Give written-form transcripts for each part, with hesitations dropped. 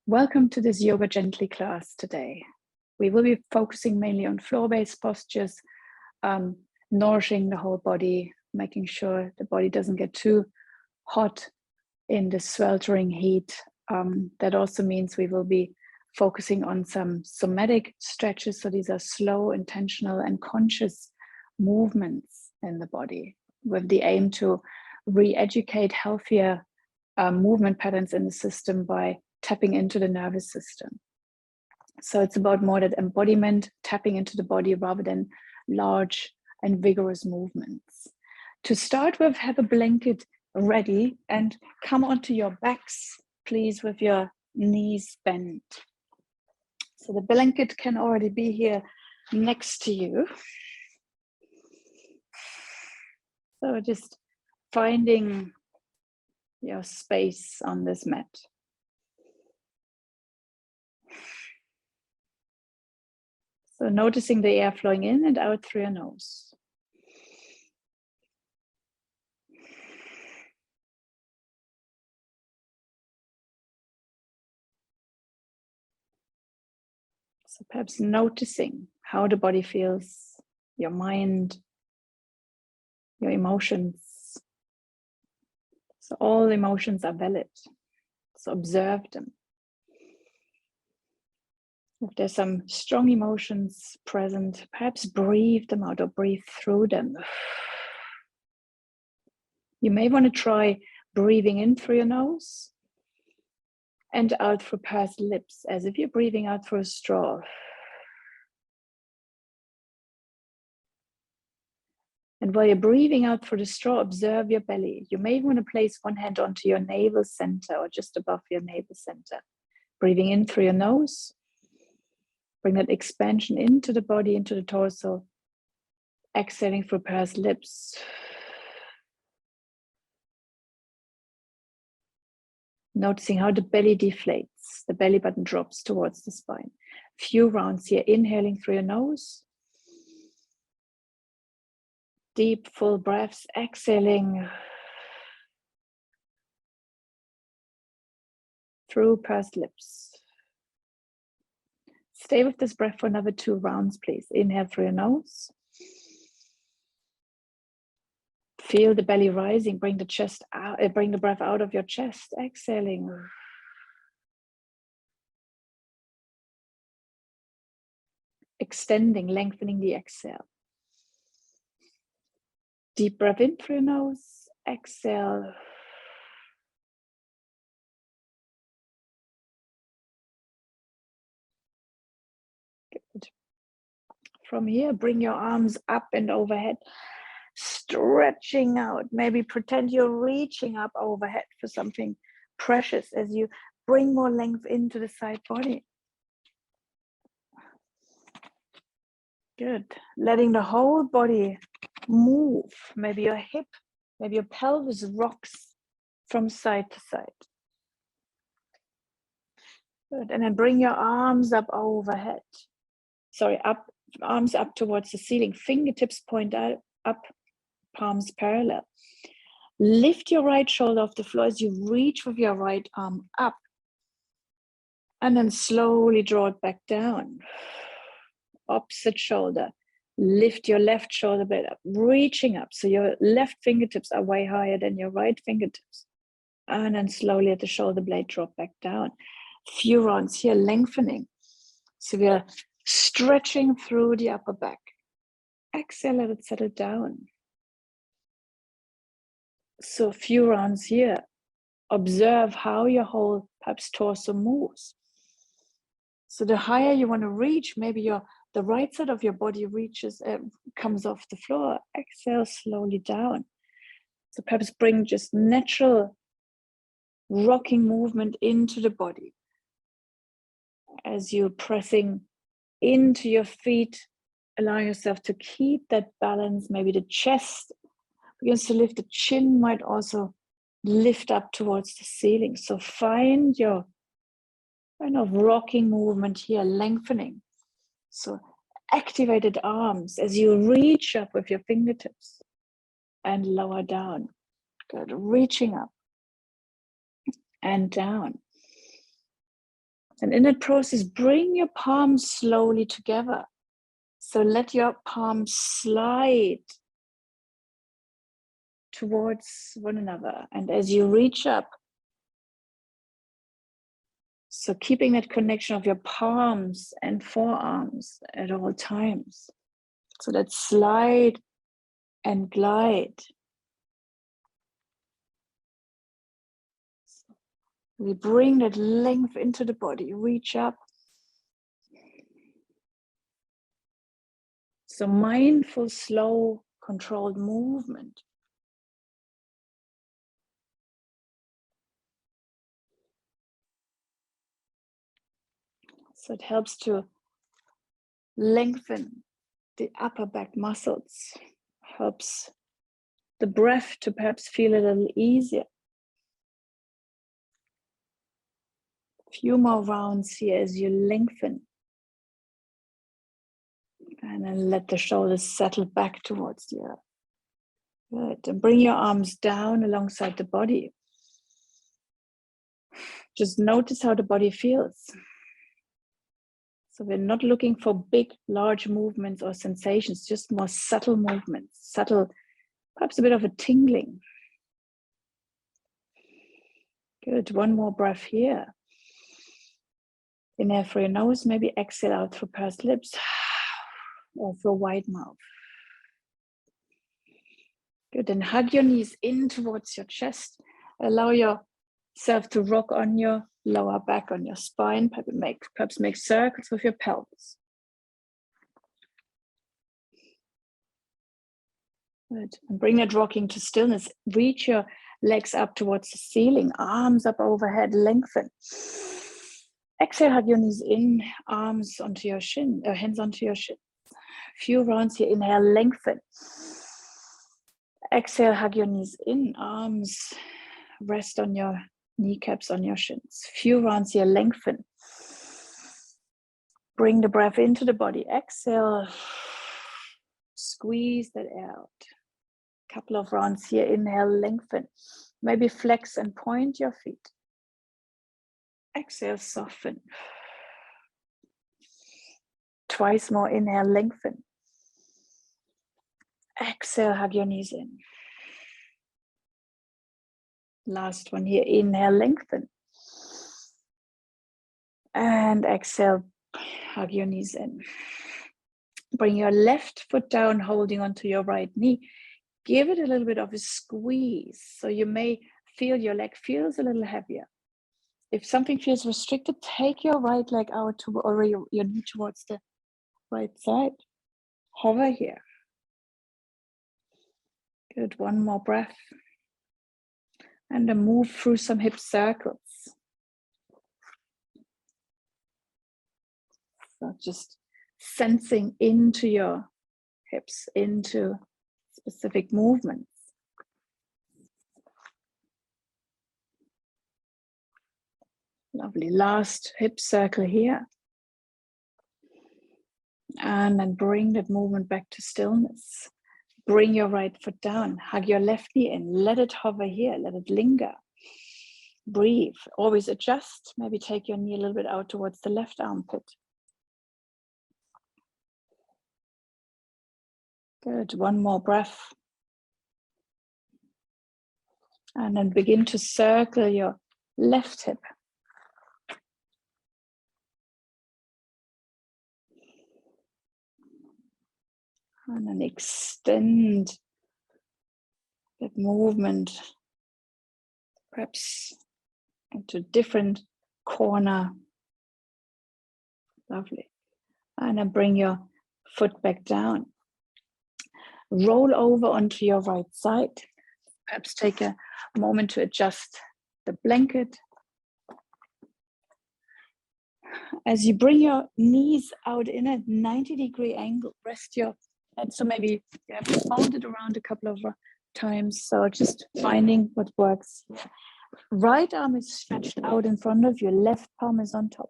Welcome to this Yoga Gently class today. We will be focusing mainly on floor-based postures, nourishing the whole body, making sure the body doesn't get too hot in the sweltering heat. That also means we will be focusing on some somatic stretches. So these are slow, intentional, and conscious movements in the body with the aim to re-educate healthier movement patterns in the system by tapping into the nervous system. So it's about more that embodiment, tapping into the body rather than large and vigorous movements. To start with, have a blanket ready and come onto your backs, please, with your knees bent. So the blanket can already be here next to you. So just finding your space on this mat. So noticing the air flowing in and out through your nose. So perhaps noticing how the body feels, your mind, your emotions. So all emotions are valid. So observe them. If there's some strong emotions present, perhaps breathe them out or breathe through them. You may want to try breathing in through your nose and out through pursed lips, as if you're breathing out through a straw. And while you're breathing out through the straw, observe your belly. You may want to place one hand onto your navel center or just above your navel center. Breathing in through your nose. Bring that expansion into the body, into the torso. Exhaling through pursed lips. Noticing how the belly deflates. The belly button drops towards the spine. Few rounds here. Inhaling through your nose. Deep, full breaths. Exhaling through pursed lips. Stay with this breath for another 2 rounds, please. Inhale through your nose. Feel the belly rising. Bring the chest out. Bring the breath out of your chest. Exhaling. Extending, lengthening the exhale. Deep breath in through your nose. Exhale. Good. From here, bring your arms up and overhead. Stretching out. Maybe pretend you're reaching up overhead for something precious as you bring more length into the side body. Good. Letting the whole body move. Maybe your hip, maybe your pelvis rocks from side to side. Good. And then bring your arms up overhead. Sorry, up, arms up towards the ceiling. Fingertips point out, up, palms parallel. Lift your right shoulder off the floor as you reach with your right arm up. And then slowly draw it back down. Opposite shoulder. Lift your left shoulder blade up, reaching up. So your left fingertips are way higher than your right fingertips. And then slowly let the shoulder blade drop back down. Few rounds here, lengthening. So we are stretching through the upper back. Exhale, let it settle down. So a few rounds here. Observe how your whole perhaps torso moves. So the higher you want to reach, maybe the right side of your body reaches, comes off the floor. Exhale slowly down. So perhaps bring just natural rocking movement into the body as you're pressing into your feet. Allow yourself to keep that balance. Maybe the chest begins to lift. The chin might also lift up towards the ceiling. So find your kind of rocking movement here, lengthening. So activated arms as you reach up with your fingertips and lower down. Good. Reaching up and down. And in that process, bring your palms slowly together. So let your palms slide towards one another. And as you reach up, so keeping that connection of your palms and forearms at all times. So that slide and glide. We bring that length into the body, reach up. So mindful, slow, controlled movement. So it helps to lengthen the upper back muscles, helps the breath to perhaps feel a little easier. A few more rounds here as you lengthen. And then let the shoulders settle back towards the earth. Good. And bring your arms down alongside the body. Just notice how the body feels. So we're not looking for big, large movements or sensations, just more subtle movements, subtle, perhaps a bit of a tingling. Good. One more breath here. Inhale through your nose, maybe exhale out through pursed lips or through a wide mouth. Good. And hug your knees in towards your chest. Allow yourself to rock on your lower back, on your spine. Perhaps make circles with your pelvis. Good. And bring that rocking to stillness. Reach your legs up towards the ceiling, arms up overhead, lengthen. Exhale, hug your knees in, arms onto your shin, hands onto your shin. Few rounds here. Inhale, lengthen. Exhale, hug your knees in, arms rest on your kneecaps, on your shins. Few rounds here, lengthen. Bring the breath into the body. Exhale, squeeze that out. Couple of rounds here. Inhale, lengthen. Maybe flex and point your feet. Exhale, soften. Twice more. Inhale, lengthen. Exhale, hug your knees in. Last one here. Inhale, lengthen. And exhale, hug your knees in. Bring your left foot down, holding onto your right knee. Give it a little bit of a squeeze. So you may feel your leg feels a little heavier. If something feels restricted, take your right leg out or your knee towards the right side. Hover here. Good. One more breath. And then move through some hip circles. So just sensing into your hips, into specific movements. Lovely. Last hip circle here. And then bring that movement back to stillness. Bring your right foot down. Hug your left knee in. Let it hover here. Let it linger. Breathe. Always adjust. Maybe take your knee a little bit out towards the left armpit. Good. One more breath. And then begin to circle your left hip. And then extend that movement, perhaps into a different corner. Lovely. And then bring your foot back down. Roll over onto your right side. Perhaps take a moment to adjust the blanket. As you bring your knees out in a 90-degree angle, rest your head. So maybe you have to fold it around a couple of times. So just finding what works. Right arm is stretched out in front of you. Left palm is on top.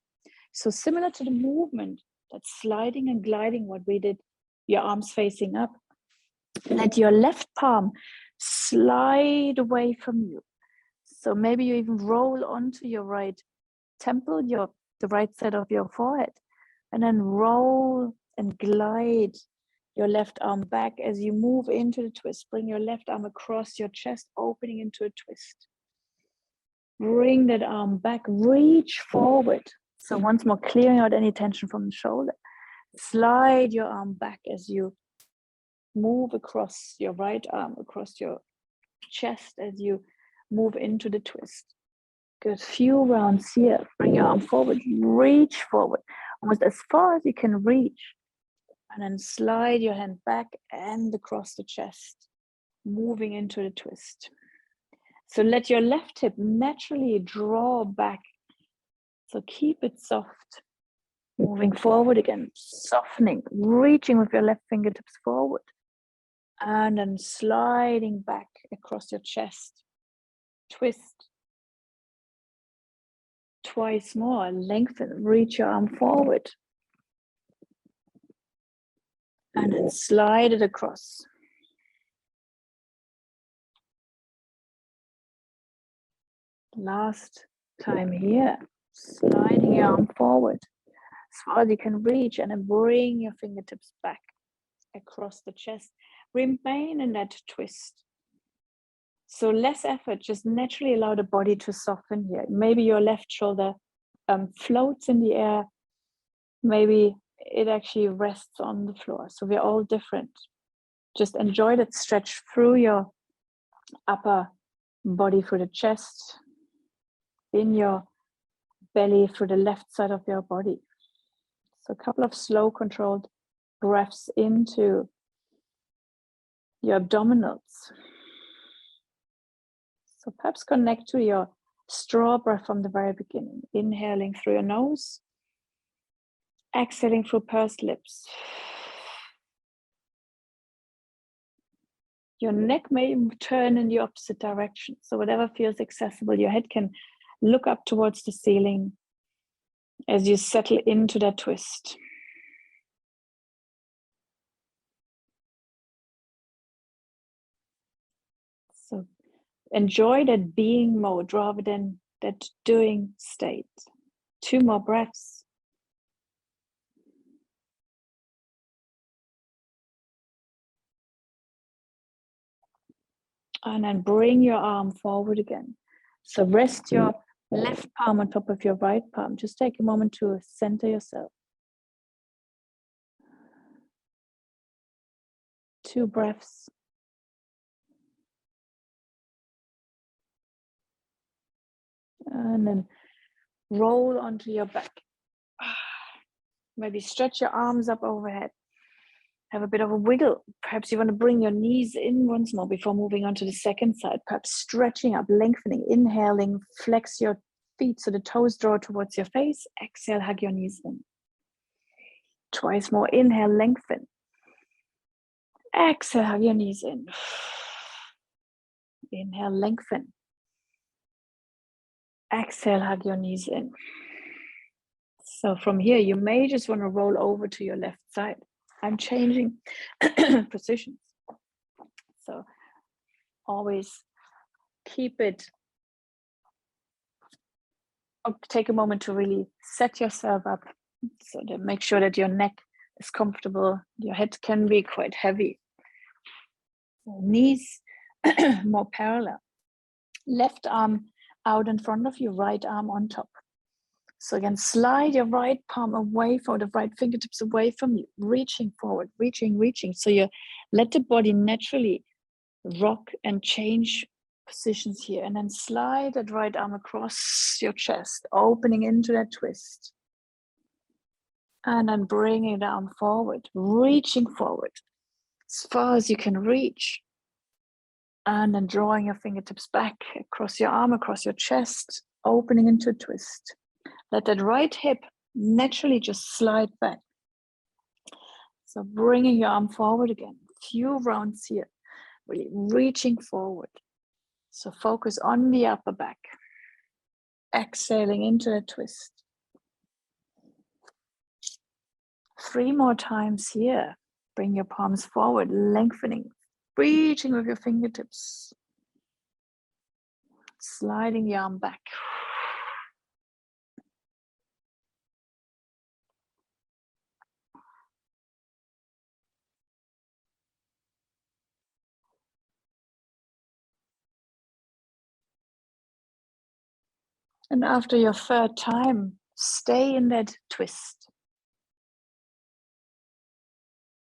So similar to the movement, that's sliding and gliding, what we did, your arms facing up. Let your left palm slide away from you. So maybe you even roll onto your right temple, your the right side of your forehead. And then roll and glide your left arm back as you move into the twist. Bring your left arm across your chest, opening into a twist. Bring that arm back, reach forward. So once more, clearing out any tension from the shoulder. Slide your arm back as you move across your right arm, across your chest as you move into the twist. Good, few rounds here. Bring your arm forward, reach forward, almost as far as you can reach. And then slide your hand back and across the chest, moving into the twist. So let your left hip naturally draw back. So keep it soft. Moving forward again, softening, reaching with your left fingertips forward. And then sliding back across your chest. Twist. Twice more, lengthen, reach your arm forward. And then slide it across. Last time here, sliding your arm forward as far as you can reach, and then bring your fingertips back across the chest. Remain in that twist. So less effort, just naturally allow the body to soften here. Maybe your left shoulder floats in the air. Maybe it actually rests on the floor. So we're all different. Just enjoy that stretch through your upper body, through the chest, in your belly, through the left side of your body. So a couple of slow, controlled breaths into your abdominals. So perhaps connect to your straw breath from the very beginning. Inhaling through your nose, exhaling through pursed lips. Your neck may turn in the opposite direction. So whatever feels accessible, your head can look up towards the ceiling as you settle into that twist. So enjoy that being mode rather than that doing state. 2 more breaths. And then bring your arm forward again. So rest your left palm on top of your right palm. Just take a moment to center yourself. 2 breaths. And then roll onto your back. Maybe stretch your arms up overhead. Have a bit of a wiggle. Perhaps you want to bring your knees in once more before moving on to the second side. Perhaps stretching up, lengthening, inhaling, flex your feet so the toes draw towards your face. Exhale, hug your knees in. Twice more. Inhale, lengthen. Exhale, hug your knees in. Inhale, lengthen. Exhale, hug your knees in. So from here, you may just want to roll over to your left side. I'm changing positions. So always keep it. Take a moment to really set yourself up so that make sure that your neck is comfortable. Your head can be quite heavy. So knees more parallel. Left arm out in front of you, right arm on top. So again, slide your right palm away from the right fingertips away from you, reaching forward, reaching. So you let the body naturally rock and change positions here, and then slide that right arm across your chest, opening into that twist. And then bringing the arm forward, reaching forward as far as you can reach. And then drawing your fingertips back across your arm, across your chest, opening into a twist. Let that right hip naturally just slide back. So bringing your arm forward again. Few rounds here. Really reaching forward. So focus on the upper back. Exhaling into a twist. 3 more times here. Bring your palms forward, lengthening. Reaching with your fingertips. Sliding the arm back. And after your third time, stay in that twist.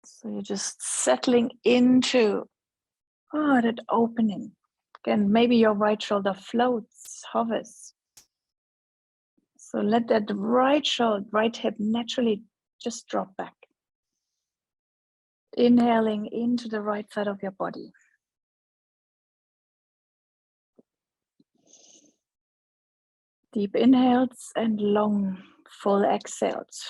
So you're just settling into that opening. Again, maybe your right shoulder floats, hovers. So let that right shoulder, right hip naturally just drop back. Inhaling into the right side of your body. Deep inhales and long, full exhales.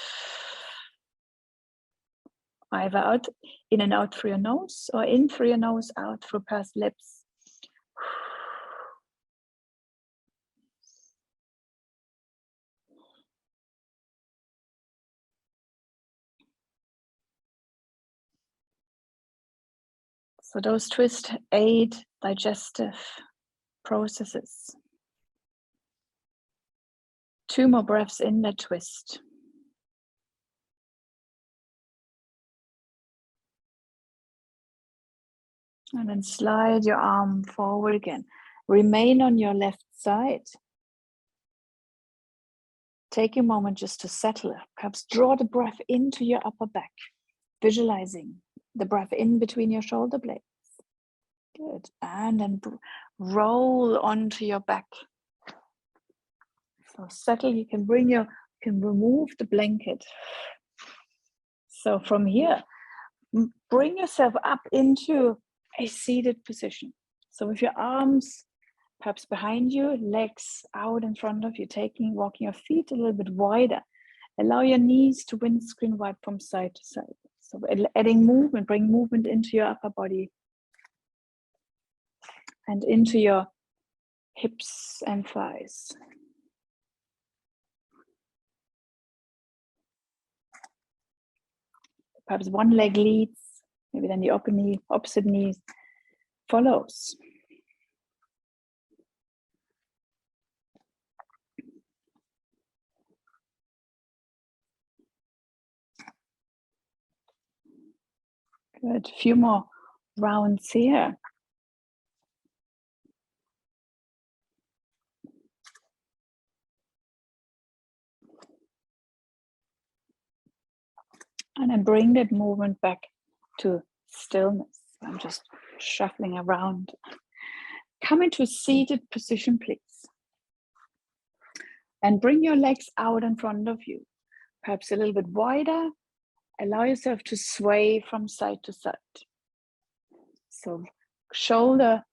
Either out, in and out through your nose, or in through your nose, out through pursed lips. So those twists aid digestive processes. 2 more breaths in that twist. And then slide your arm forward again. Remain on your left side. Take a moment just to settle. Perhaps draw the breath into your upper back, visualizing the breath in between your shoulder blades. Good. And then roll onto your back. So settle. You can remove the blanket. So from here, bring yourself up into a seated position. So with your arms perhaps behind you, legs out in front of you, walking your feet a little bit wider. Allow your knees to windscreen wipe from side to side. So adding movement, bring movement into your upper body and into your hips and thighs. Perhaps one leg leads, maybe then the opposite knee follows. Good. A few more rounds here. And then bring that movement back to stillness. I'm just shuffling around. Come into a seated position, please. And bring your legs out in front of you. Perhaps a little bit wider. Allow yourself to sway from side to side. So shoulder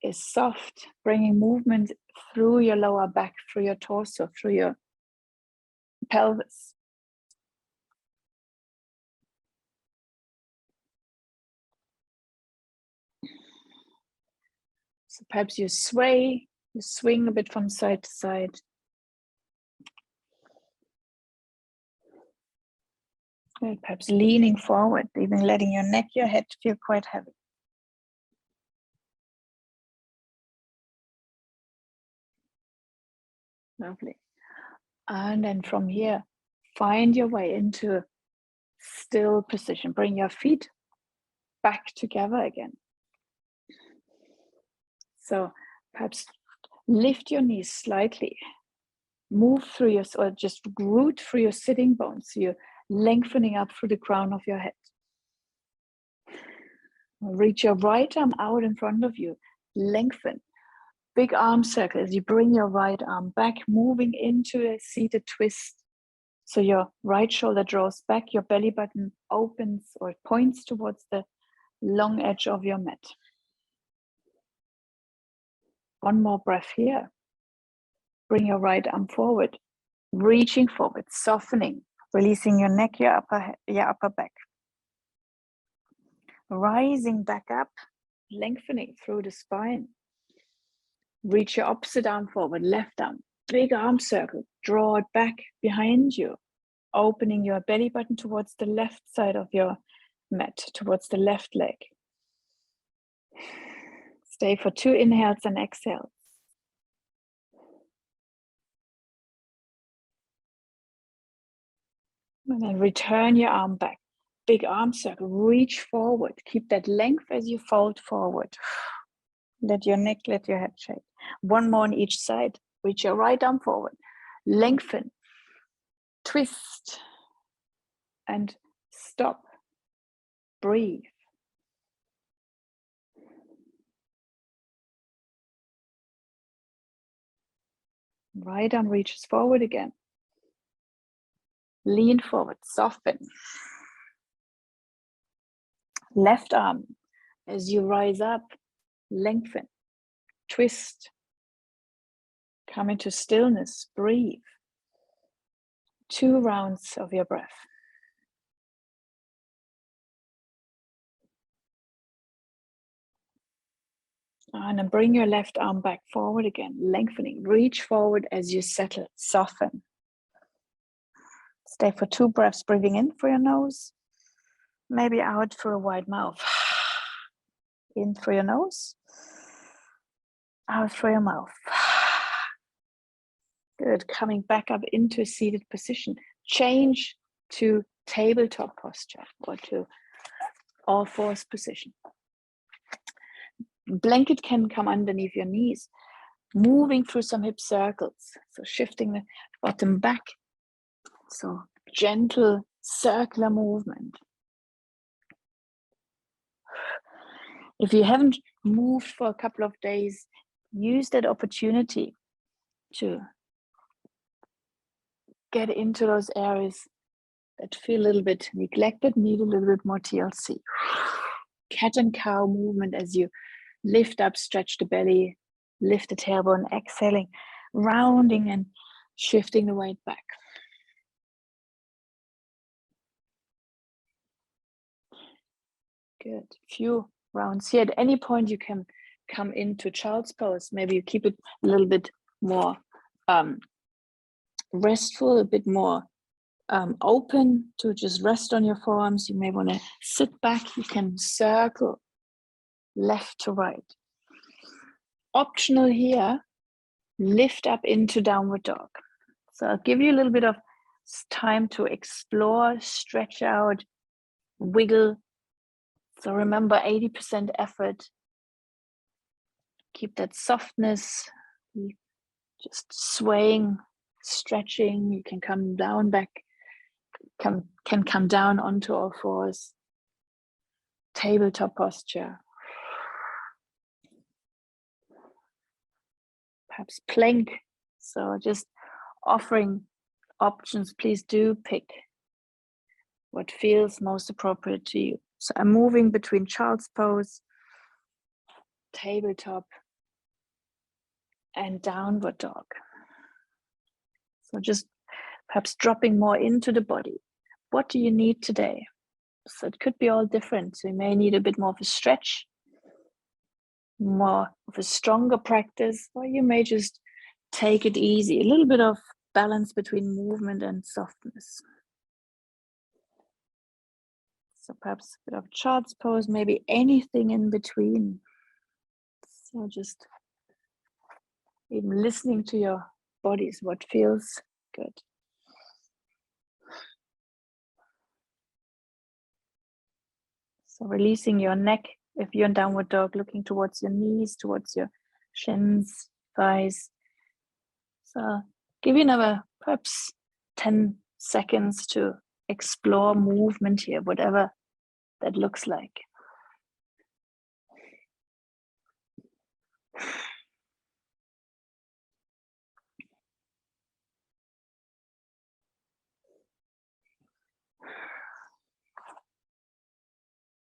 is soft, bringing movement through your lower back, through your torso, through your pelvis. So perhaps you sway, you swing a bit from side to side. Good. Perhaps leaning forward, even letting your neck, your head feel quite heavy. Lovely. And then from here, find your way into still position. Bring your feet back together again. So perhaps lift your knees slightly. Move through or just root through your sitting bones. So you're lengthening up through the crown of your head. Reach your right arm out in front of you. Lengthen. Big arm circle as you bring your right arm back, moving into a seated twist. So your right shoulder draws back, your belly button opens or points towards the long edge of your mat. One more breath here. Bring your right arm forward, reaching forward, softening, releasing your neck, your upper back. Rising back up, lengthening through the spine. Reach your opposite arm forward, left arm, big arm circle, draw it back behind you, opening your belly button towards the left side of your mat, towards the left leg. Stay for 2 inhales and exhales. And then return your arm back. Big arm circle, reach forward. Keep that length as you fold forward. Let your neck, let your head shake. One more on each side. Reach your right arm forward. Lengthen. Twist. And stop. Breathe. Right arm reaches forward again. Lean forward, soften. Left arm, as you rise up, lengthen, twist. Come into stillness, breathe. 2 rounds of your breath. And then bring your left arm back forward again, lengthening. Reach forward as you settle, soften. Stay for 2 breaths, breathing in for your nose, maybe out through a wide mouth. In through your nose, out through your mouth. Good, coming back up into a seated position. Change to tabletop posture or to all fours position. Blanket can come underneath your knees, moving through some hip circles. So shifting the bottom back. So gentle circular movement. If you haven't moved for a couple of days, use that opportunity to get into those areas that feel a little bit neglected, need a little bit more TLC. Cat and cow movement as you lift up, stretch the belly, lift the tailbone, exhaling, rounding and shifting the weight back. Good. Few rounds here. At any point you can come into child's pose. Maybe you keep it a little bit more restful, a bit more open to just rest on your forearms. You may want to sit back. You can circle left to right. Optional here, lift up into downward dog. So I'll give you a little bit of time to explore, stretch out, wiggle. So remember, 80% effort. Keep that softness, just swaying, stretching. You can come down back, can come down onto all fours. Tabletop posture. Perhaps plank. So just offering options. Please do pick what feels most appropriate to you. So I'm moving between child's pose, tabletop, and downward dog. So just perhaps dropping more into the body. What do you need today? So it could be all different. So you may need a bit more of a stretch, more of a stronger practice, or you may just take it easy. A little bit of balance between movement and softness. So perhaps a bit of child's pose, maybe anything in between. So just even listening to your bodies, what feels good. So releasing your neck if you're in downward dog, looking towards your knees, towards your shins, thighs. So give you another perhaps 10 seconds to explore movement here, whatever that looks like.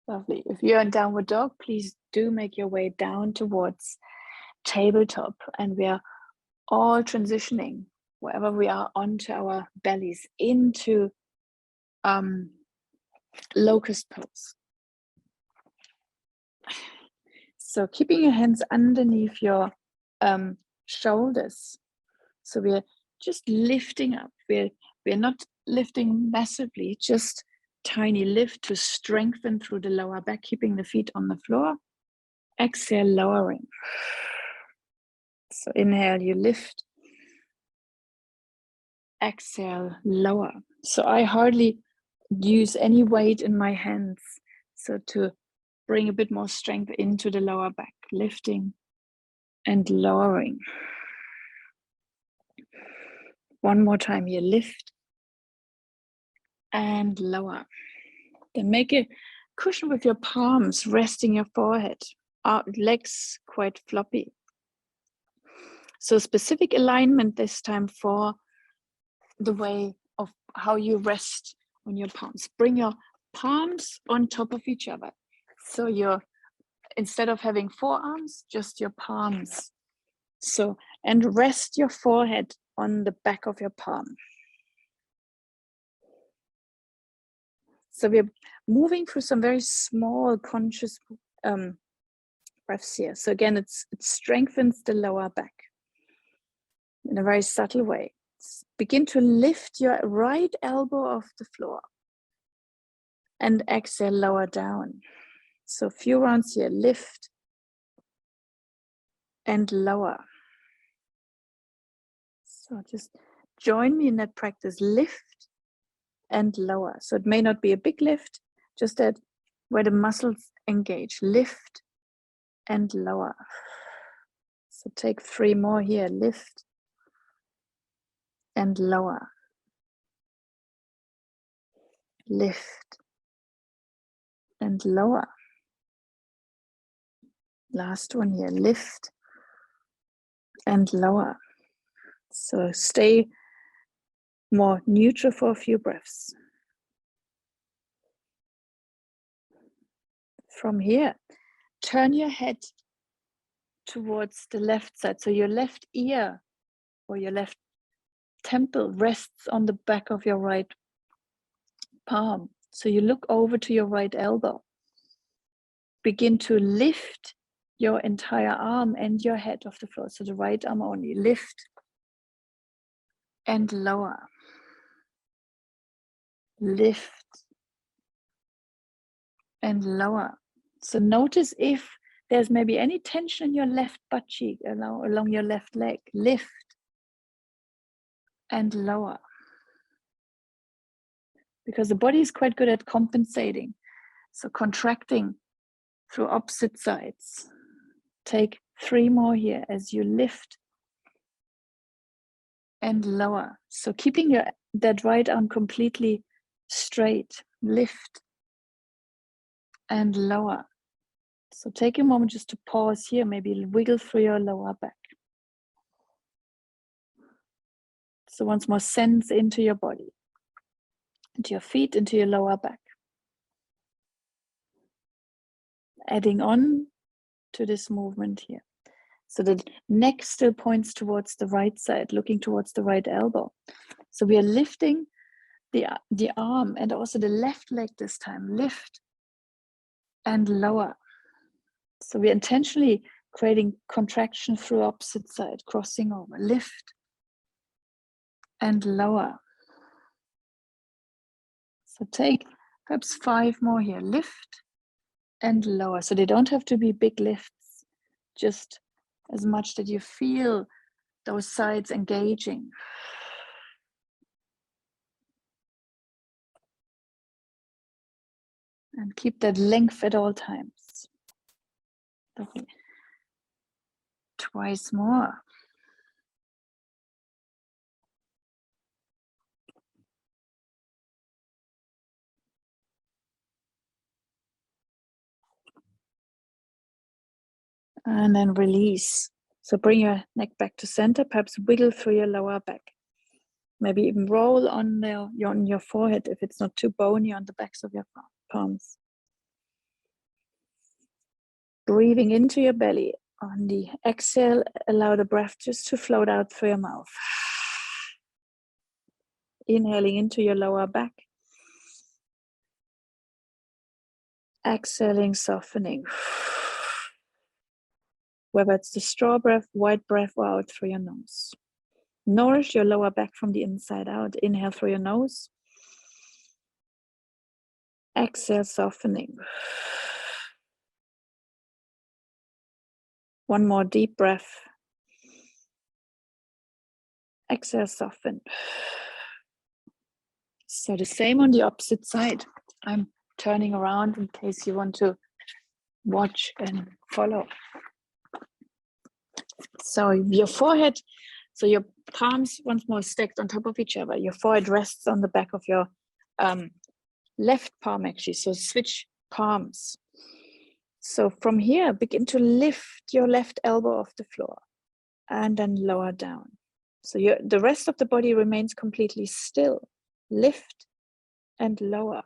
Lovely. If you're in downward dog, please do make your way down towards tabletop, and we are all transitioning wherever we are onto our bellies into locust pose. So keeping your hands underneath your shoulders. So we're just lifting up. We're not lifting massively, just tiny lift to strengthen through the lower back, keeping the feet on the floor. Exhale, lowering. So inhale, you lift. Exhale, lower. So I hardly use any weight in my hands. So to bring a bit more strength into the lower back, lifting and lowering. One more time here, lift and lower. Then make a cushion with your palms resting your forehead, legs quite floppy. So specific alignment this time for the way of how you rest on your palms. Bring your palms on top of each other. So you're, instead of having forearms, just your palms. So, and rest your forehead on the back of your palm. So we're moving through some very small conscious breaths here. So again, it strengthens the lower back in a very subtle way. Begin to lift your right elbow off the floor and exhale, lower down. So a few rounds here, lift and lower. So just join me in that practice, lift and lower. So it may not be a big lift, just that where the muscles engage, lift and lower. So take 3 more here, lift and lower. Lift and lower. Last one here, lift and lower. So stay more neutral for a few breaths. From here, turn your head towards the left side. So your left ear or your left temple rests on the back of your right palm. So you look over to your right elbow. Begin to lift your entire arm and your head off the floor. So the right arm only. Lift and lower. Lift and lower. So notice if there's maybe any tension in your left butt cheek along your left leg. Lift and lower. Because the body is quite good at compensating. So contracting through opposite sides. Take 3 more here as you lift and lower. So keeping that right arm completely straight. Lift and lower. So take a moment just to pause here, maybe wiggle through your lower back. So once more, sense into your body, into your feet, into your lower back. Adding on to this movement here. So the neck still points towards the right side, looking towards the right elbow. So we are lifting the arm and also the left leg this time. Lift and lower. So we're intentionally creating contraction through opposite side, crossing over. Lift and lower. So take perhaps 5 more here. Lift and lower. So they don't have to be big lifts, just as much that you feel those sides engaging. And keep that length at all times. Lovely. Twice more. And then release. So bring your neck back to center, perhaps wiggle through your lower back. Maybe even roll on your forehead if it's not too bony on the backs of your palms. Breathing into your belly. On the exhale, allow the breath just to float out through your mouth. Inhaling into your lower back. Exhaling, softening. Whether it's the straw breath, white breath, or out through your nose. Nourish your lower back from the inside out. Inhale through your nose. Exhale, softening. One more deep breath. Exhale, soften. So the same on the opposite side. I'm turning around in case you want to watch and follow. So your forehead So your palms once more stacked on top of each other. Your forehead rests on the back of your left palm actually. So switch palms. So from here, begin to lift your left elbow off the floor and then lower down. So the rest of the body remains completely still. Lift and lower.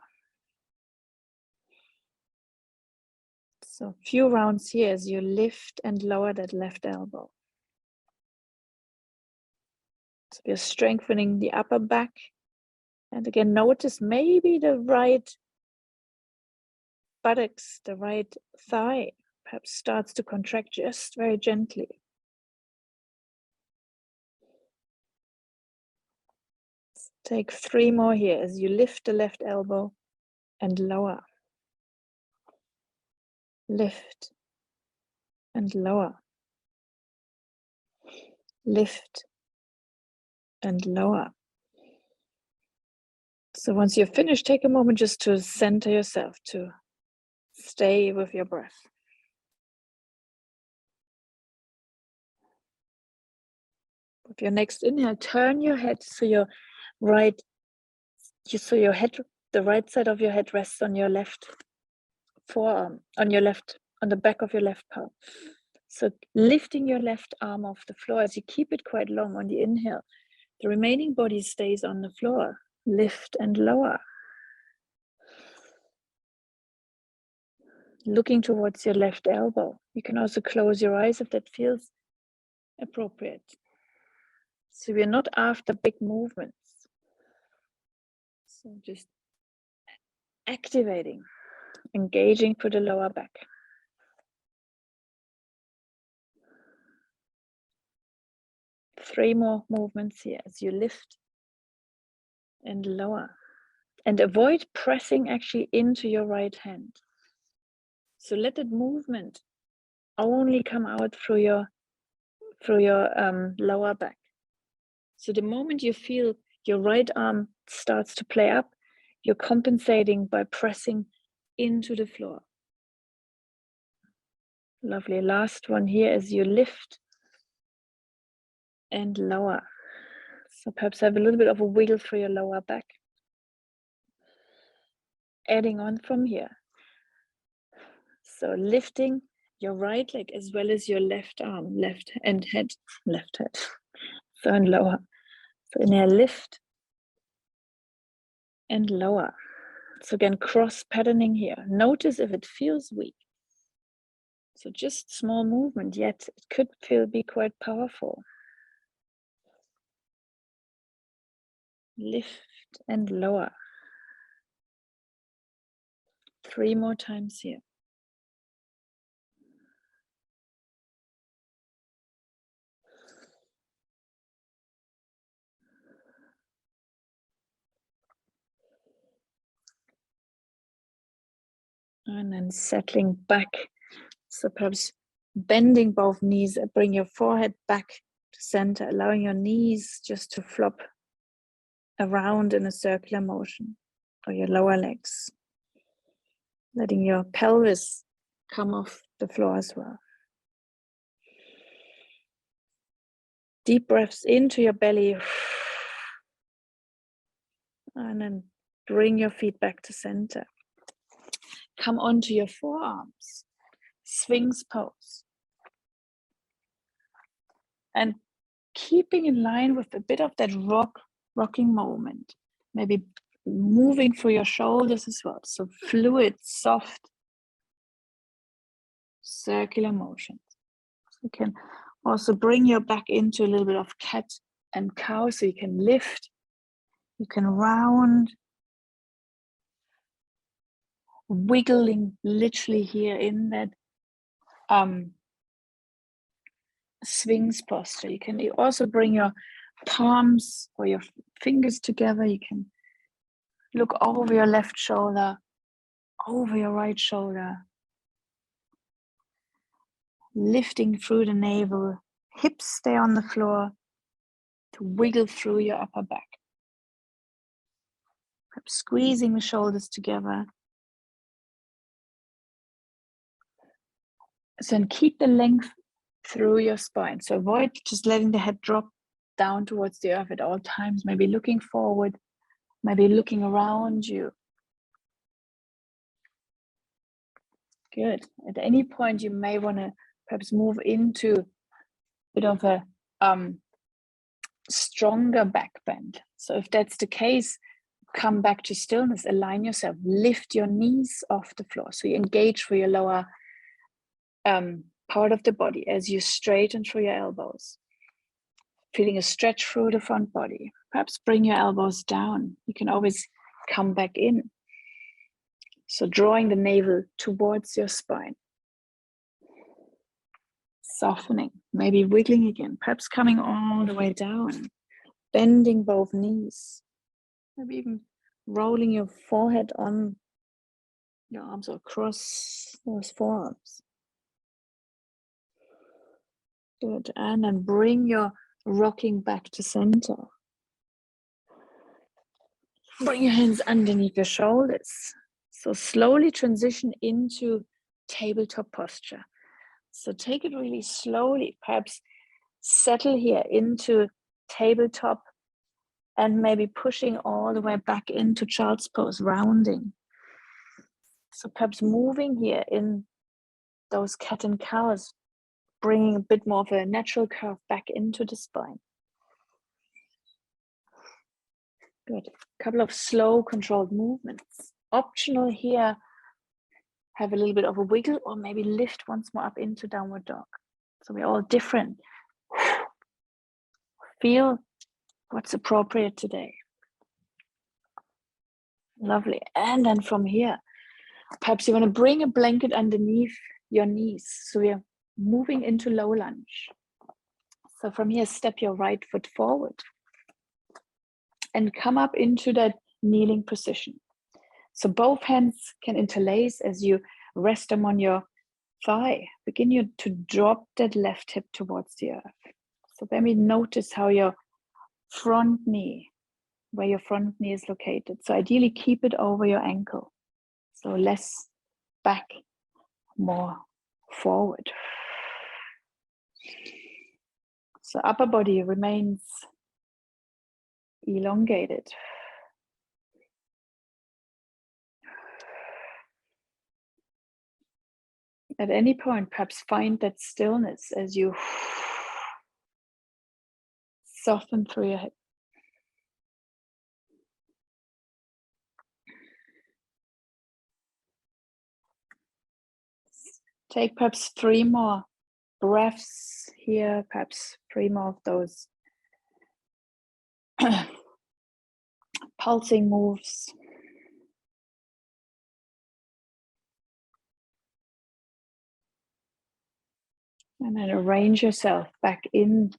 So a few rounds here as you lift and lower that left elbow. So you're strengthening the upper back. And again, notice maybe the right buttocks, the right thigh, perhaps starts to contract just very gently. Let's take 3 more here as you lift the left elbow and lower. Lift and lower. Lift and lower. So once you're finished, take a moment just to center yourself, to stay with your breath. With your next inhale, turn your head so your right, so your head, the right side of your head rests on your left forearm, on the back of your left palm. So lifting your left arm off the floor as you keep it quite long on the inhale. The remaining body stays on the floor. Lift and lower. Looking towards your left elbow. You can also close your eyes if that feels appropriate. So we're not after big movements. So just activating, engaging through the lower back. Three more movements here as you lift and lower. And avoid pressing actually into your right hand. So let that movement only come out through your lower back. So the moment you feel your right arm starts to play up, you're compensating by pressing into the floor. Lovely. Last one here as you lift and lower. So perhaps have a little bit of a wiggle through your lower back. Adding on from here. So lifting your right leg as well as your left arm, left head. So and lower. So inhale, lift and lower. So again, cross patterning here. Notice if it feels weak. So just small movement, yet it could be quite powerful. Lift and lower. 3 more times here. And then settling back. So perhaps bending both knees, bring your forehead back to center, allowing your knees just to flop around in a circular motion, or your lower legs. Letting your pelvis come off the floor as well. Deep breaths into your belly. And then bring your feet back to center. Come onto your forearms. Sphinx pose. And keeping in line with a bit of that rocking moment. Maybe moving through your shoulders as well. So fluid, soft, circular motions. You can also bring your back into a little bit of cat and cow. So you can lift, you can round, wiggling literally here in that Sphinx posture. You can also bring your palms or your fingers together. You can look over your left shoulder, over your right shoulder, lifting through the navel, hips stay on the floor to wiggle through your upper back. Perhaps squeezing the shoulders together. So then keep the length through your spine. So avoid just letting the head drop down towards the earth at all times, maybe looking forward, maybe looking around you. Good. At any point, you may want to perhaps move into a bit of a stronger back bend. So if that's the case, come back to stillness, align yourself, lift your knees off the floor. So you engage for your lower part of the body as you straighten through your elbows. Feeling a stretch through the front body. Perhaps bring your elbows down. You can always come back in. So drawing the navel towards your spine. Softening, maybe wiggling again, perhaps coming all the way down. Bending both knees. Maybe even rolling your forehead on your arms or across those forearms. Good. And then bring your rocking back to center. Bring your hands underneath your shoulders. So slowly transition into tabletop posture. So take it really slowly. Perhaps settle here into tabletop and maybe pushing all the way back into child's pose, rounding. So perhaps moving here in those cat and cows, bringing a bit more of a natural curve back into the spine. Good. A couple of slow, controlled movements. Optional here, have a little bit of a wiggle or maybe lift once more up into downward dog. So we're all different. Feel what's appropriate today. Lovely. And then from here, perhaps you want to bring a blanket underneath your knees. So we're moving into low lunge. So from here, step your right foot forward and come up into that kneeling position. So both hands can interlace as you rest them on your thigh. Begin to drop that left hip towards the earth. So maybe notice how your front knee, where your front knee is located. So ideally keep it over your ankle. So less back, more forward. So upper body remains elongated. At any point, perhaps find that stillness as you soften through your hip. Take perhaps 3 more breaths here, perhaps 3 more of those pulsing moves. And then arrange yourself back in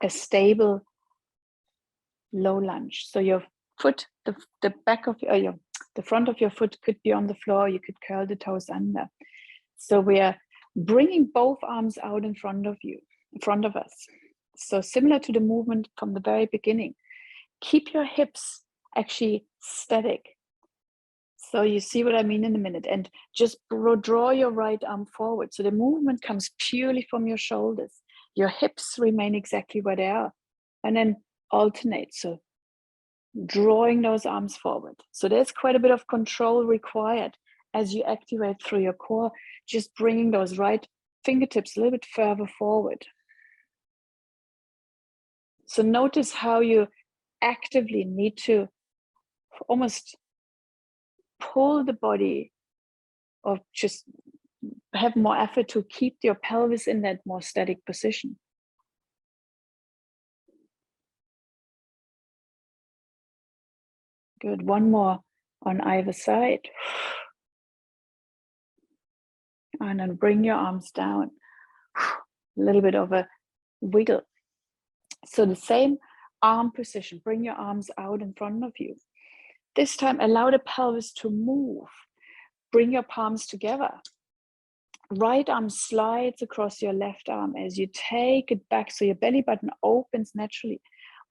a stable low lunge. So your foot, the back of the front of your foot could be on the floor. You could curl the toes under. So we are bringing both arms out in front of you, in front of us. So similar to the movement from the very beginning. Keep your hips actually static. So you see what I mean in a minute. And just draw your right arm forward. So the movement comes purely from your shoulders. Your hips remain exactly where they are. And then alternate. So drawing those arms forward. So there's quite a bit of control required as you activate through your core, just bringing those right fingertips a little bit further forward. So notice how you actively need to almost pull the body or just have more effort to keep your pelvis in that more static position. Good. One more on either side. And then bring your arms down. A little bit of a wiggle. So the same arm position. Bring your arms out in front of you. This time, allow the pelvis to move. Bring your palms together. Right arm slides across your left arm as you take it back so your belly button opens naturally.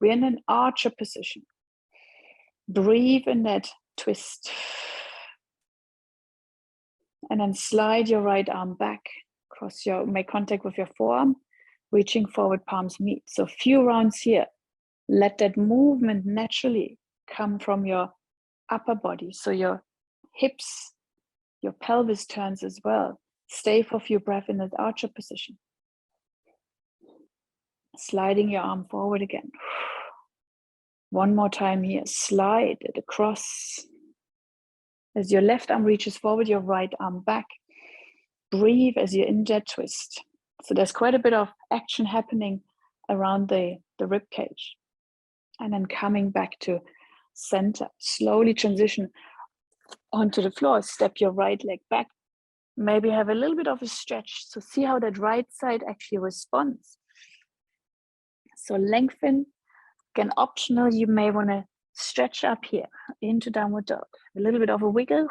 We're in an archer position. Breathe in that twist. And then slide your right arm back across make contact with your forearm. reaching forward, palms meet. So a few rounds here. Let that movement naturally come from your upper body. So your hips, your pelvis turns as well. Stay for a few breaths in that archer position. Sliding your arm forward again. One more time here. Slide it across. As your left arm reaches forward, your right arm back. Breathe as you in that twist. So there's quite a bit of action happening around the rib cage. And then coming back to center. Slowly transition onto the floor. Step your right leg back. Maybe have a little bit of a stretch. So see how that right side actually responds. So lengthen. Again, optional, you may want to stretch up here into downward dog. A little bit of a wiggle.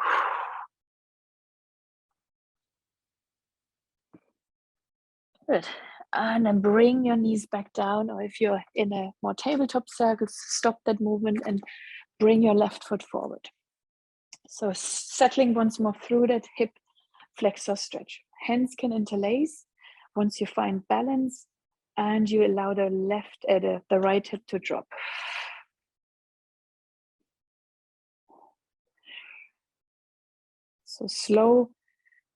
Good. And then bring your knees back down, or if you're in a more tabletop circle, stop that movement and bring your left foot forward. So settling once more through that hip flexor stretch. Hands can interlace once you find balance and you allow the right hip to drop. So slow,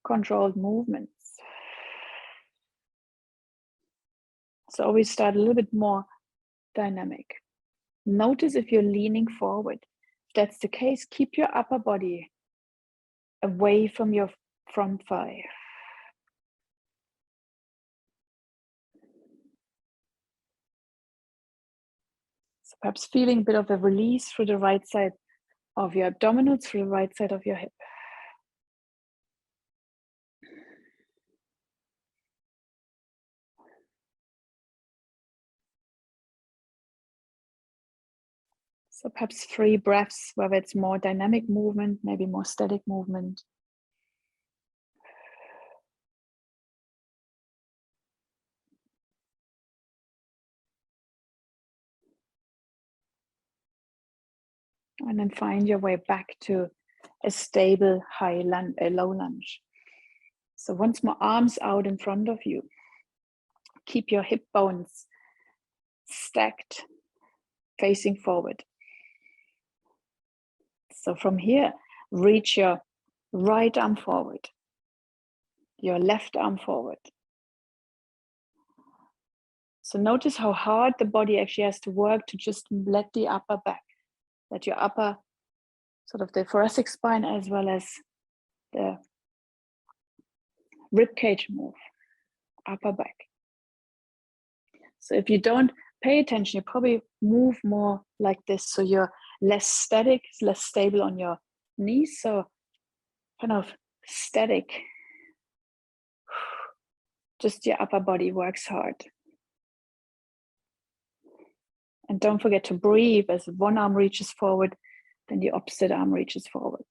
controlled movements. So always start a little bit more dynamic. Notice if you're leaning forward. If that's the case, keep your upper body away from your front thigh. So perhaps feeling a bit of a release through the right side of your abdominals, through the right side of your hip. So perhaps 3 breaths, whether it's more dynamic movement, maybe more static movement. And then find your way back to a stable high lunge, a low lunge. So once more, arms out in front of you. Keep your hip bones stacked, facing forward. So from here, reach your right arm forward, your left arm forward. So notice how hard the body actually has to work to just let the upper back, let your upper, sort of the thoracic spine as well as the rib cage move, upper back. So if you don't pay attention, you probably move more like this. So you're less static, less stable on your knees. So kind of static. Just your upper body works hard. And don't forget to breathe as one arm reaches forward, then the opposite arm reaches forward.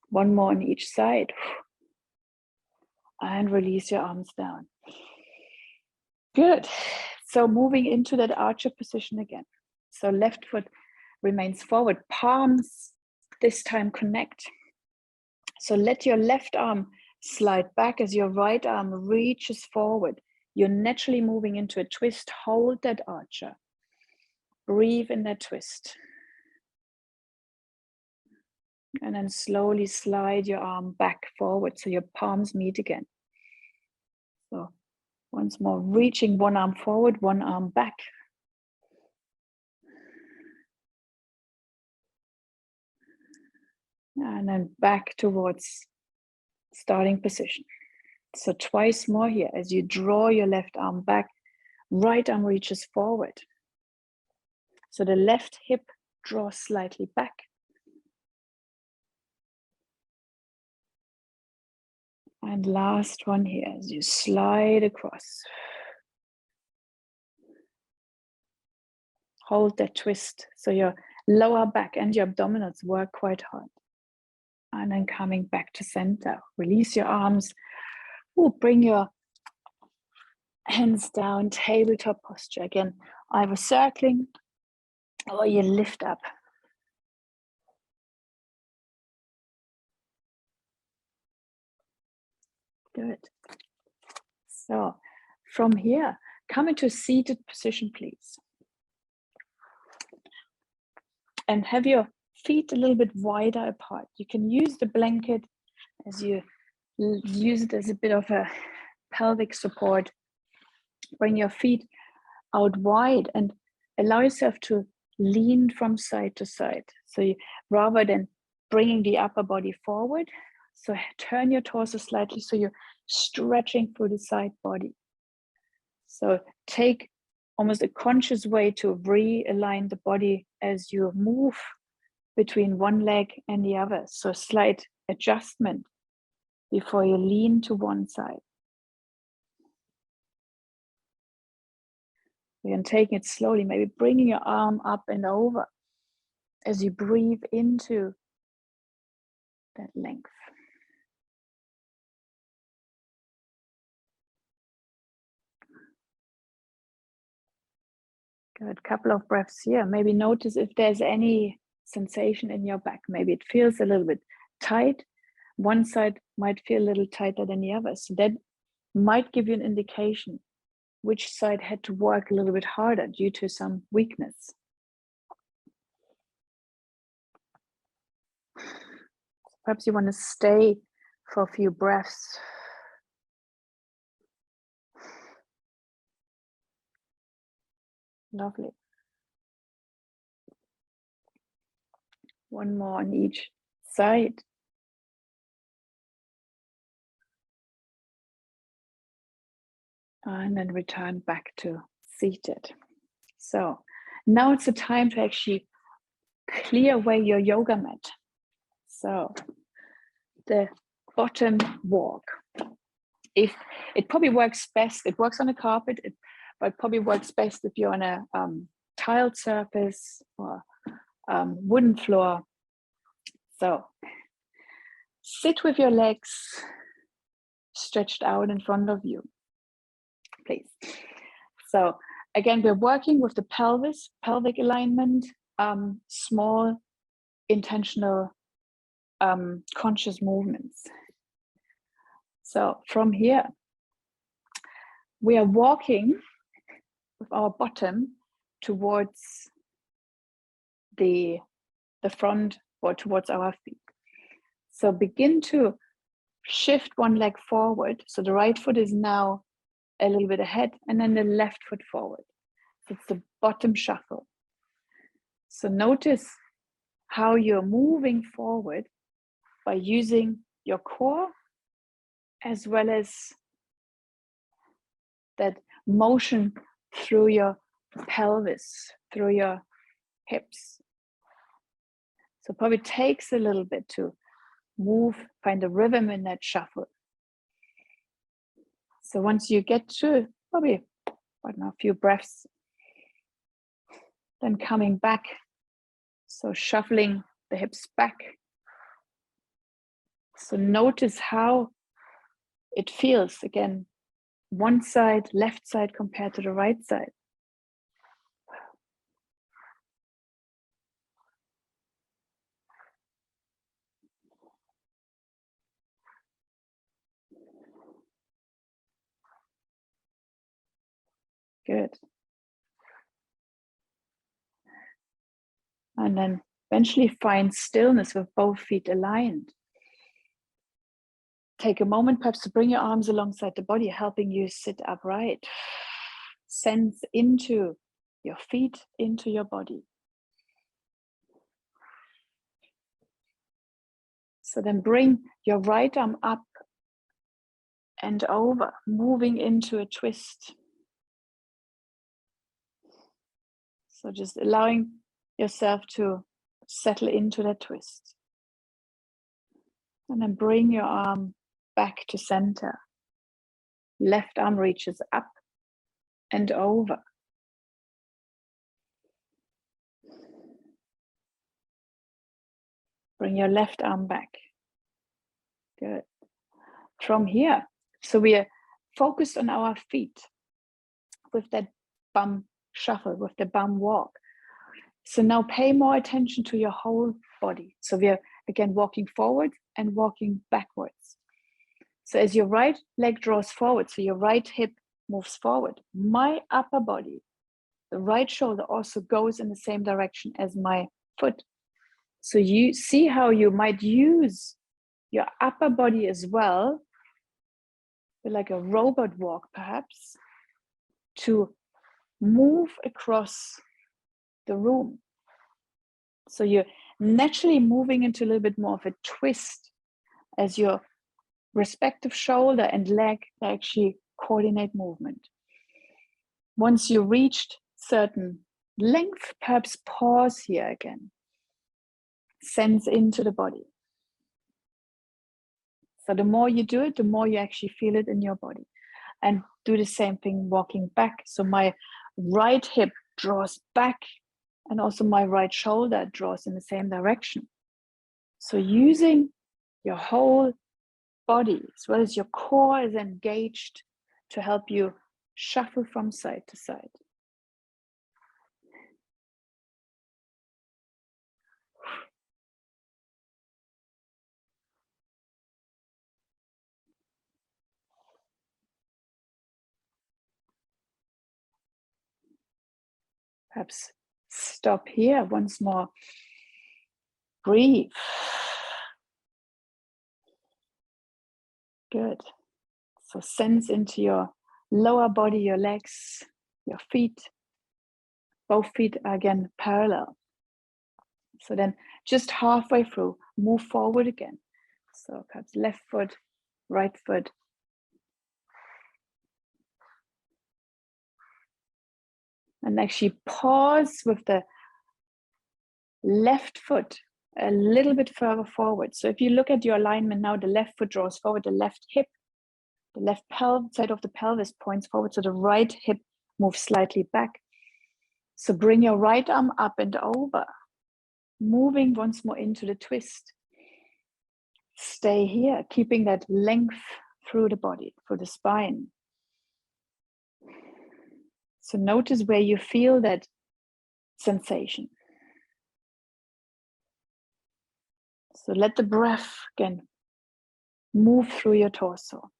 One more on each side. And release your arms down. Good. So moving into that archer position again. So left foot remains forward. Palms this time connect. So let your left arm slide back as your right arm reaches forward. You're naturally moving into a twist. Hold that archer. Breathe in that twist. And then slowly slide your arm back forward so your palms meet again. So once more, reaching one arm forward, one arm back. And then back towards starting position. So twice more here as you draw your left arm back, right arm reaches forward. So the left hip draws slightly back. And last one here as you slide across. Hold that twist so your lower back and your abdominals work quite hard. And then coming back to center. Release your arms. Ooh, bring your hands down, tabletop posture. Again, either circling or you lift up. Good. So from here, come into a seated position, please. And have your feet a little bit wider apart. You can use the blanket as you use it as a bit of a pelvic support. Bring your feet out wide and allow yourself to lean from side to side. So you, rather than bringing the upper body forward, so turn your torso slightly so you're stretching through the side body. So take almost a conscious way to realign the body as you move between one leg and the other. So slight adjustment before you lean to one side. You can take it slowly, maybe bringing your arm up and over as you breathe into that length. Good, couple of breaths here. Maybe notice if there's any sensation in your back. Maybe it feels a little bit tight. One side might feel a little tighter than the other. So that might give you an indication which side had to work a little bit harder due to some weakness. Perhaps you want to stay for a few breaths. Lovely. One more on each side. And then return back to seated. So now it's the time to actually clear away your yoga mat. So the bottom walk. If it probably works best, it works on a carpet, but it probably works best if you're on a tiled surface or wooden floor. So sit with your legs stretched out in front of you, please. So again, we're working with the pelvis, pelvic alignment, small, intentional, conscious movements. So from here, we are walking with our bottom towards the front or towards our feet. So begin to shift one leg forward. So the right foot is now a little bit ahead and then the left foot forward. So it's the bottom shuffle. So notice how you're moving forward by using your core as well as that motion through your pelvis, through your hips. So probably takes a little bit to move, find a rhythm in that shuffle. So once you get to probably, I don't know, a few breaths, then coming back. So shuffling the hips back. So notice how it feels. Again, one side, left side compared to the right side. Good. And then eventually find stillness with both feet aligned. Take a moment perhaps to bring your arms alongside the body, helping you sit upright. Sense into your feet, into your body. So then bring your right arm up and over, moving into a twist. So just allowing yourself to settle into that twist. And then bring your arm back to center. Left arm reaches up and over. Bring your left arm back. Good. From here, so we are focused on our feet with that bum shuffle, with the bum walk. So now pay more attention to your whole body. So we are again walking forward and walking backwards. So as your right leg draws forward, so your right hip moves forward. My upper body, the right shoulder, also goes in the same direction as my foot. So you see how you might use your upper body as well, like a robot walk perhaps, to move across the room. So you're naturally moving into a little bit more of a twist as your respective shoulder and leg actually coordinate movement. Once you reached certain length, perhaps pause here again. Sense into the body. So the more you do it, the more you actually feel it in your body. And do the same thing walking back. So my right hip draws back and also my right shoulder draws in the same direction. So using your whole body as well as your core is engaged to help you shuffle from side to side. Perhaps stop here once more. Breathe. Good. So sense into your lower body, your legs, your feet. Both feet are again parallel. So then just halfway through, move forward again. So perhaps left foot, right foot. And actually pause with the left foot a little bit further forward. So if you look at your alignment now, the left foot draws forward, the left hip, the left side of the pelvis points forward, so the right hip moves slightly back. So bring your right arm up and over, moving once more into the twist. Stay here, keeping that length through the body, through the spine. So notice where you feel that sensation. So let the breath again move through your torso.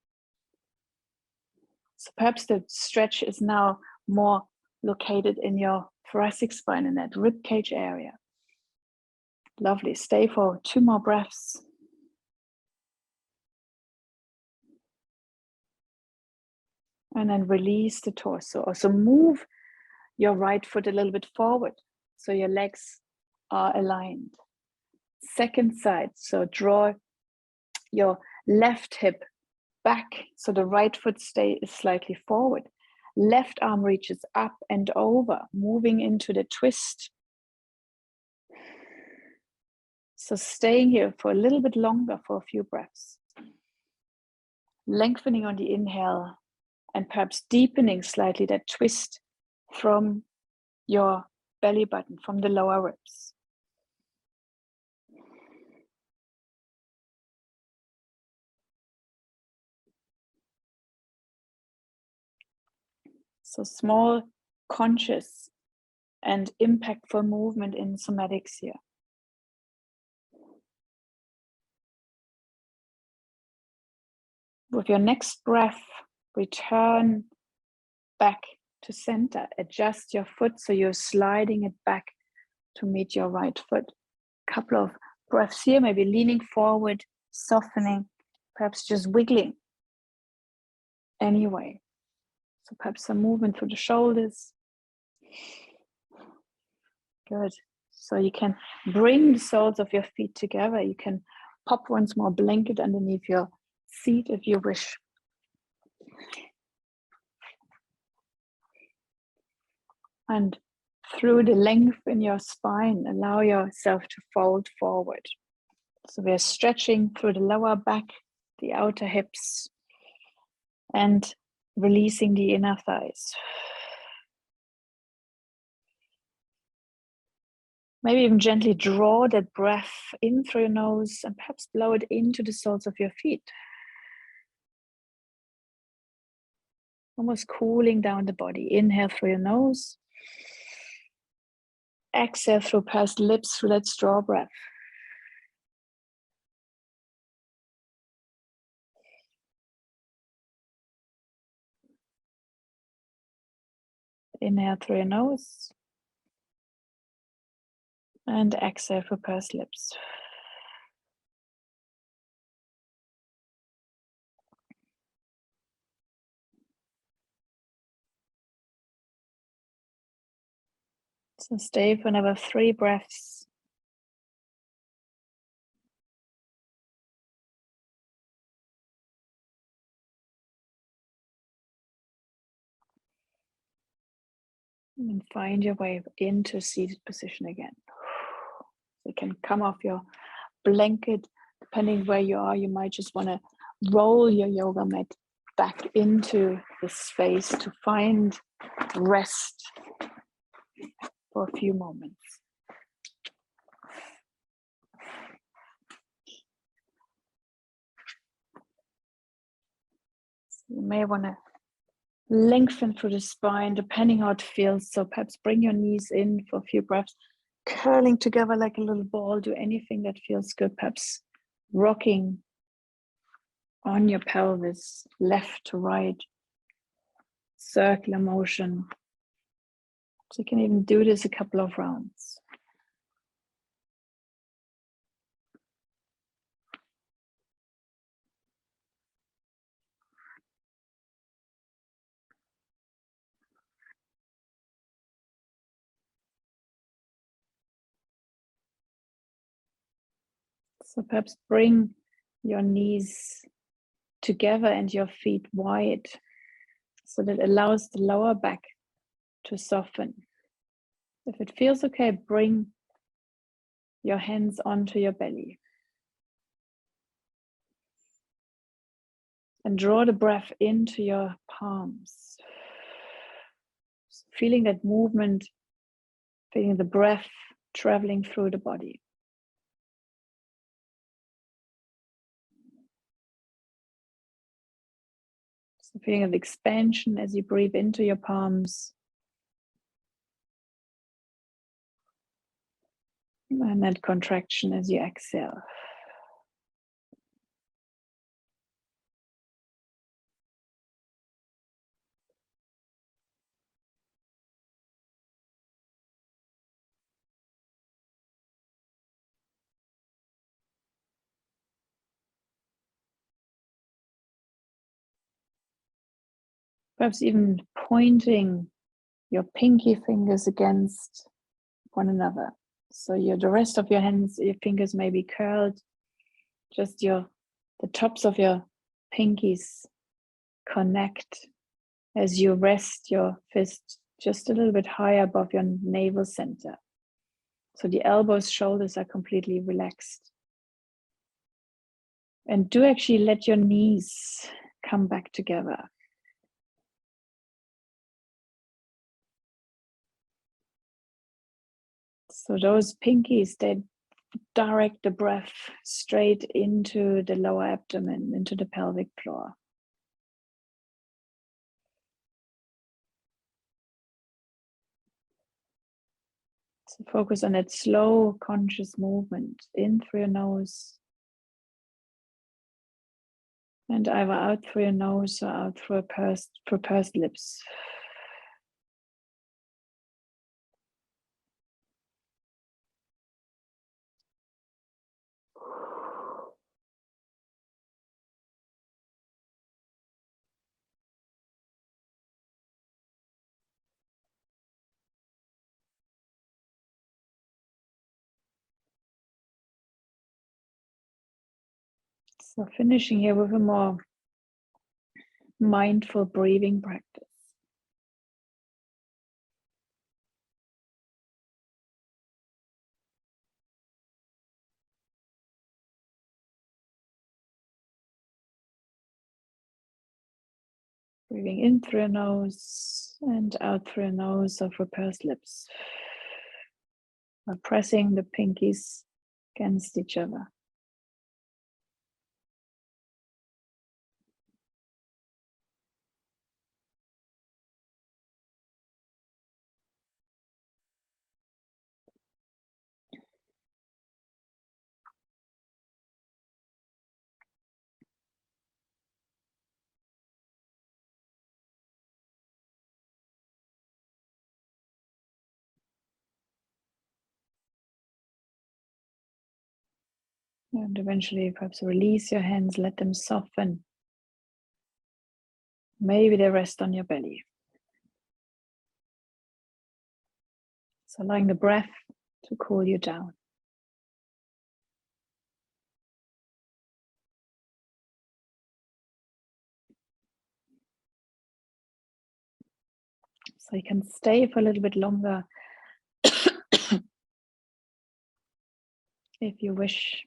So perhaps the stretch is now more located in your thoracic spine, in that rib cage area. Lovely. Stay for 2 more breaths. And then release the torso. Also move your right foot a little bit forward so your legs are aligned. Second side, so draw your left hip back so the right foot stays slightly forward. Left arm reaches up and over, moving into the twist. So staying here for a little bit longer for a few breaths. Lengthening on the inhale and perhaps deepening slightly that twist from your belly button, from the lower ribs. So small, conscious and impactful movement in somatics here. With your next breath, return back to center. Adjust your foot so you're sliding it back to meet your right foot. Couple of breaths here, maybe leaning forward, softening, perhaps just wiggling. Anyway, so perhaps some movement through the shoulders. Good. So you can bring the soles of your feet together. You can pop once more blanket underneath your seat if you wish. And through the length in your spine, allow yourself to fold forward. So we're stretching through the lower back, the outer hips, and releasing the inner thighs. Maybe even gently draw that breath in through your nose and perhaps blow it into the soles of your feet. Almost cooling down the body. Inhale through your nose. Exhale through pursed lips through that straw breath. Inhale through your nose and exhale for pursed lips. So stay for another 3 breaths. And find your way into seated position again. You can come off your blanket, depending where you are. You might just want to roll your yoga mat back into the space to find rest for a few moments. So you may want to lengthen through the spine, depending how it feels. So perhaps bring your knees in for a few breaths, curling together like a little ball. Do anything that feels good. Perhaps rocking on your pelvis, left to right, circular motion. So you can even do this a couple of rounds. So perhaps bring your knees together and your feet wide, so that allows the lower back to soften. If it feels okay, bring your hands onto your belly. And draw the breath into your palms. Feeling that movement, feeling the breath traveling through the body. So feeling of expansion as you breathe into your palms. And that contraction as you exhale. Perhaps even pointing your pinky fingers against one another. So the rest of your hands, your fingers may be curled. Just the tops of your pinkies connect as you rest your fist just a little bit higher above your navel center. So the elbows, shoulders are completely relaxed. And do actually let your knees come back together. So those pinkies, they direct the breath straight into the lower abdomen, into the pelvic floor. So focus on that slow, conscious movement in through your nose and either out through your nose or out through pursed lips. So finishing here with a more mindful breathing practice. Breathing in through your nose and out through your nose or through pursed lips. Pressing the pinkies against each other. And eventually perhaps release your hands, let them soften. Maybe they rest on your belly. So allowing the breath to cool you down. So you can stay for a little bit longer if you wish.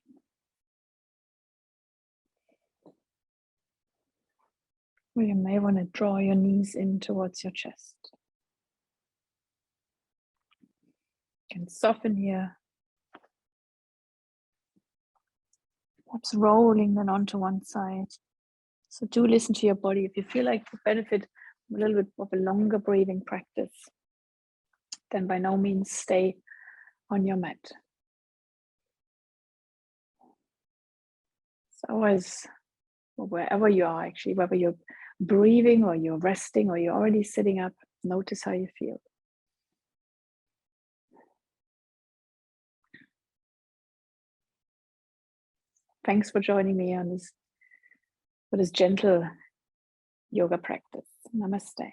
Or you may want to draw your knees in towards your chest. You can soften here. Perhaps rolling then onto one side. So do listen to your body. If you feel like you benefit a little bit of a longer breathing practice, then by no means stay on your mat. So always, wherever you are actually, whether you're breathing or you're resting or you're already sitting up, notice how you feel. Thanks for joining me on this gentle yoga practice. Namaste.